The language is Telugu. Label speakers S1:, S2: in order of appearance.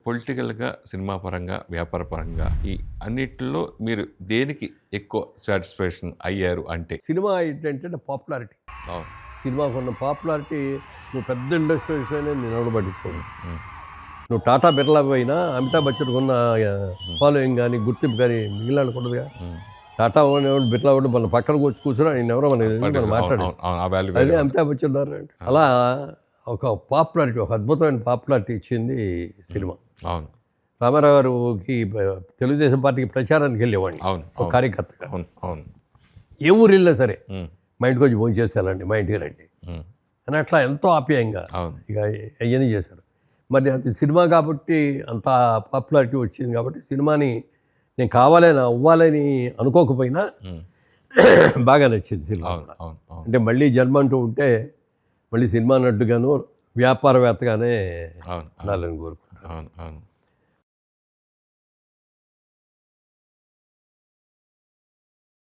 S1: పొలిటికల్గా, సినిమా పరంగా, వ్యాపార పరంగా ఈ అన్నిటిలో మీరు దేనికి ఎక్కువ సాటిస్ఫాక్షన్ అయ్యారు అంటే?
S2: సినిమా ఏంటంటే పాపులారిటీ.
S1: అవును.
S2: సినిమాకున్న పాపులారిటీ నువ్వు పెద్ద ఇండస్ట్రీస్ అయినా నేను ఎవరు పట్టించుకోను.
S1: ఉమ్,
S2: నువ్వు టాటా బిర్లా పోయినా అమితాబ్ బచ్చన్ ఉన్న ఫాలోయింగ్ కానీ గుర్తింపు కానీ మిగిలిన ఉండదుగా.
S1: ఉమ్.
S2: టాటా వాడు బిర్లా వాడు మన పక్కన కూర్చున్నా ఆయన ఎవరో మనం మాట్లాడేది.
S1: అవును, ఆ వాల్యూ
S2: అదే అమితాబ్ బచ్చన్ అంటే అలా ఒక పాపులారిటీ, ఒక అద్భుతమైన పాపులారిటీ ఇచ్చింది సినిమా.
S1: అవును,
S2: రామారావు గారికి తెలుగుదేశం పార్టీకి ప్రచారానికి వెళ్ళేవాడిని
S1: అవును,
S2: ఒక కార్యకర్తగా.
S1: అవును, అవును.
S2: ఏ ఊరు వెళ్ళినా సరే
S1: ఉమ్,
S2: మా ఇంటికి వచ్చి భోజనం చేసేయాలండి, మా ఇంటికి రండి
S1: ఉమ్,
S2: అని అట్లా ఎంతో ఆప్యాయంగా
S1: అవును.
S2: ఇక అవన్నీ చేశారు. మరి అది సినిమా కాబట్టి అంత పాపులారిటీ వచ్చింది కాబట్టి సినిమాని నేను కావాలని అవ్వాలని అనుకోకపోయినా
S1: ఉమ్,
S2: బాగా నచ్చింది సినిమా
S1: అవును,
S2: కూడా.
S1: అవును, అవును,
S2: అంటే మళ్ళీ జన్మ అంటూ ఉంటే మళ్ళీ సినిమా నటుగాను వ్యాపారవేత్తగానే
S1: అవును,
S2: ఉండాలని కోరుకుంటున్నాను.
S1: అవును, అవును.